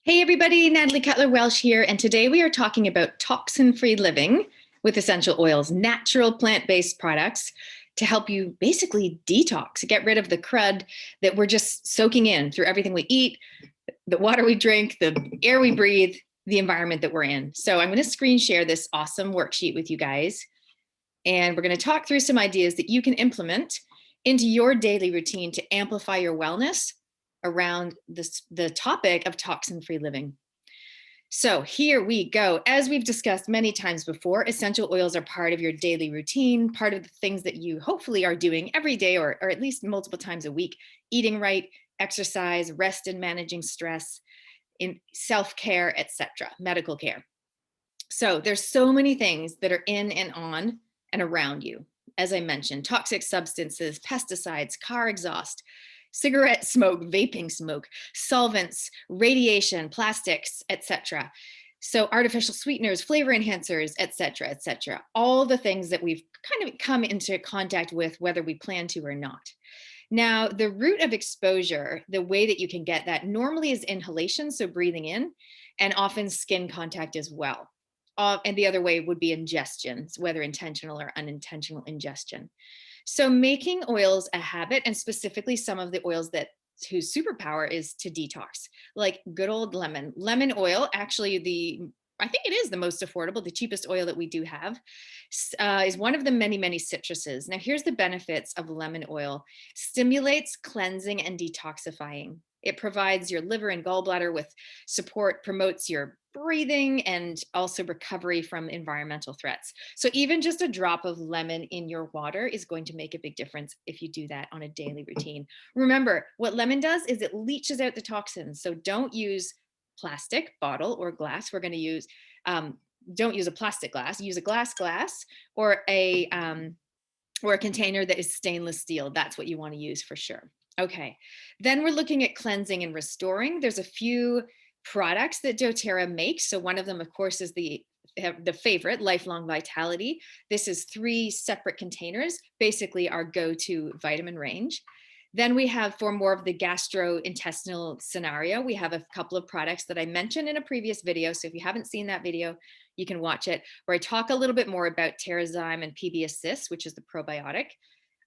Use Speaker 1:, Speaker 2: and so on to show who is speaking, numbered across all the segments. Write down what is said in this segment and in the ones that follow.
Speaker 1: Hey everybody, Natalie Cutler-Welsh here, and today we are talking about toxin-free living with essential oils, natural plant-based products to help you basically detox, get rid of the crud that we're just soaking in through everything we eat, the water we drink, the air we breathe, the environment that we're in. So I'm going to screen share this awesome worksheet with you guys, and we're going to talk through some ideas that you can implement into your daily routine to amplify your wellness around the topic of toxin-free living. So here we go. As we've discussed many times before, essential oils are part of your daily routine, part of the things that you hopefully are doing every day or at least multiple times a week, eating right, exercise, rest and managing stress, in self-care, etc., medical care. So there's so many things that are in and on and around you. As I mentioned, toxic substances, pesticides, car exhaust, cigarette smoke, vaping smoke, solvents, radiation, plastics, etc. So artificial sweeteners, flavor enhancers, etc., etc. All the things that we've kind of come into contact with, whether we plan to or not. Now, the route of exposure, the way that you can get that normally is inhalation, so breathing in, and often skin contact as well. And the other way would be ingestion, whether intentional or unintentional ingestion. So making oils a habit, and specifically some of the oils that whose superpower is to detox, like good old lemon. Lemon oil, actually I think it is the most affordable, the cheapest oil that we do have, is one of the many, many citruses. Now, here's the benefits of lemon oil. Stimulates cleansing and detoxifying. It provides your liver and gallbladder with support, promotes your breathing, and also recovery from environmental threats. So even just a drop of lemon in your water is going to make a big difference if you do that on a daily routine. Remember, what lemon does is it leaches out the toxins. So don't use plastic bottle or glass. We're going to use, don't use a plastic glass, use a glass or a container that is stainless steel. That's what you want to use for sure. Okay, then we're looking at cleansing and restoring. There's a few products that doTERRA makes. So one of them, of course, is the favorite, Lifelong Vitality. This is 3 separate containers, basically our go-to vitamin range. Then we have, for more of the gastrointestinal scenario, we have a couple of products that I mentioned in a previous video. So if you haven't seen that video, you can watch it, where I talk a little bit more about Terrazyme and PB Assist, which is the probiotic.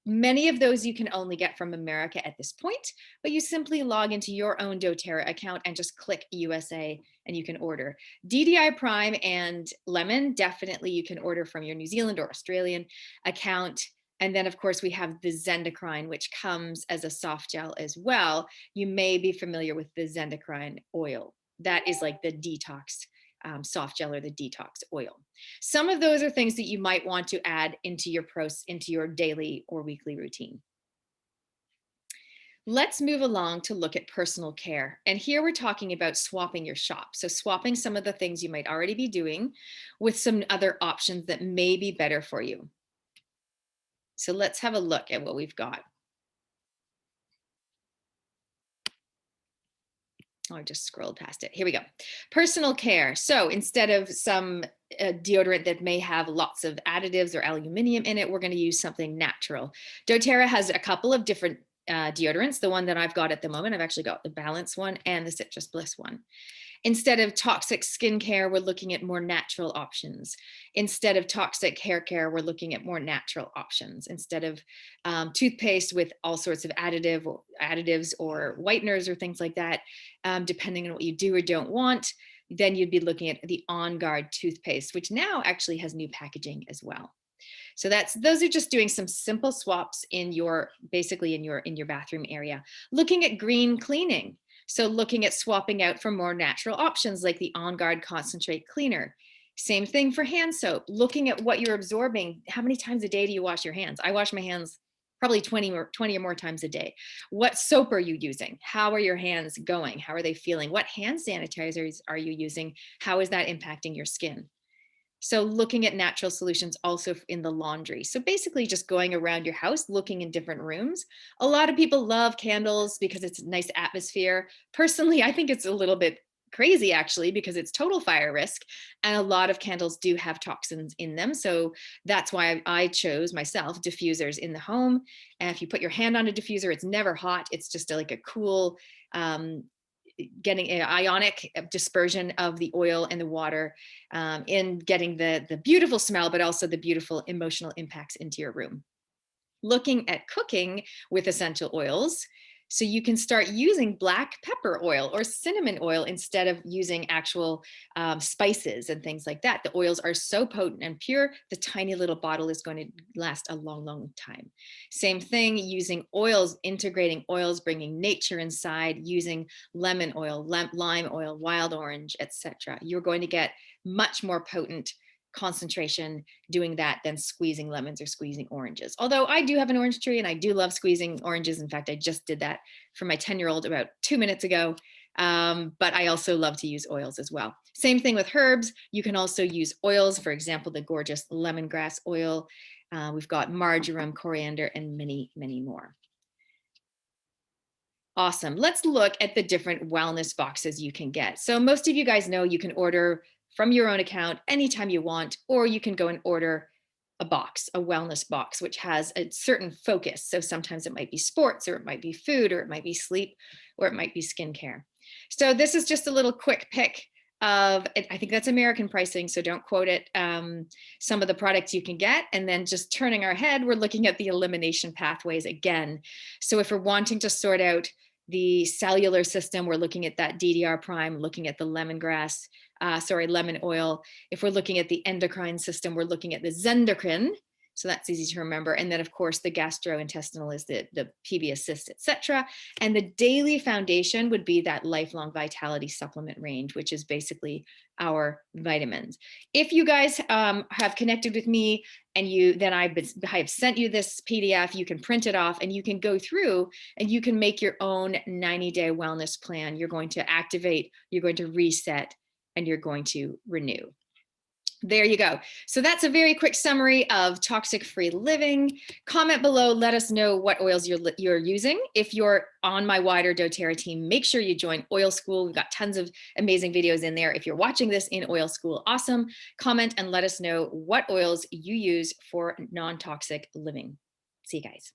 Speaker 1: Many of those you can only get from America at this point, but you simply log into your own doTERRA account and just click USA and you can order. DDI Prime and Lemon, definitely you can order from your New Zealand or Australian account. And then, of course, we have the Zendocrine, which comes as a soft gel as well. You may be familiar with the Zendocrine oil. That is like the detox soft gel or the detox oil. Some of those are things that you might want to add into your daily or weekly routine. Let's move along to look at personal care. And here we're talking about swapping your shop. So swapping some of the things you might already be doing with some other options that may be better for you. So let's have a look at what we've got. Oh, I just scrolled past it. Here we go. Personal care. So instead of some deodorant that may have lots of additives or aluminum in it, we're going to use something natural. doTERRA has a couple of different deodorants. The one that I've got at the moment, I've actually got the Balance one and the Citrus Bliss one. Instead of toxic skincare, we're looking at more natural options. Instead of toxic hair care, we're looking at more natural options. Instead of toothpaste with all sorts of additives or whiteners or things like that, depending on what you do or don't want, then you'd be looking at the On Guard toothpaste, which now actually has new packaging as well. So those are just doing some simple swaps in your bathroom area. Looking at green cleaning. So looking at swapping out for more natural options like the On Guard Concentrate Cleaner. Same thing for hand soap. Looking at what you're absorbing. How many times a day do you wash your hands? I wash my hands probably 20 or more times a day. What soap are you using? How are your hands going? How are they feeling? What hand sanitizers are you using? How is that impacting your skin? So looking at natural solutions also in the laundry. So basically just going around your house, looking in different rooms. A lot of people love candles because it's a nice atmosphere. Personally, I think it's a little bit crazy actually, because it's total fire risk. And a lot of candles do have toxins in them. So that's why I chose myself diffusers in the home. And if you put your hand on a diffuser, it's never hot. It's just like a cool, getting an ionic dispersion of the oil and the water, in getting the beautiful smell, but also the beautiful emotional impacts into your room. Looking at cooking with essential oils, so you can start using black pepper oil or cinnamon oil instead of using actual spices and things like that. The oils are so potent and pure, the tiny little bottle is going to last a long, long time. Same thing, using oils, integrating oils, bringing nature inside, using lemon oil, lime oil, wild orange, etc. You're going to get much more potent concentration doing that than squeezing lemons or squeezing oranges. Although I do have an orange tree and I do love squeezing oranges. In fact, I just did that for my 10-year-old about 2 minutes ago. But I also love to use oils as well. Same thing with herbs. You can also use oils, for example, the gorgeous lemongrass oil. We've got marjoram, coriander, and many, many more. Awesome. Let's look at the different wellness boxes you can get. So most of you guys know you can order from your own account anytime you want, or you can go and order a box, a wellness box, which has a certain focus. So sometimes it might be sports, or it might be food, or it might be sleep, or it might be skincare. So this is just a little quick pick of, I think that's American pricing, so don't quote it, some of the products you can get. And then just turning our head, we're looking at the elimination pathways again. So if we're wanting to sort out the cellular system, we're looking at that DDR prime, looking at the lemongrass, lemon oil. If we're looking at the endocrine system, we're looking at the zendocrine. So that's easy to remember. And then of course the gastrointestinal is the PB assist, etc. And the daily foundation would be that lifelong vitality supplement range, which is basically our vitamins. If you guys have connected with me and I have sent you this PDF, you can print it off and you can go through and you can make your own 90-day wellness plan. You're going to activate, you're going to reset, and you're going to renew. There you go. So that's a very quick summary of toxic-free living. Comment below, let us know what oils you're using. If you're on my wider doTERRA team, make sure you join Oil School. We've got tons of amazing videos in there. If you're watching this in Oil School, awesome. Comment and let us know what oils you use for non-toxic living. See you guys.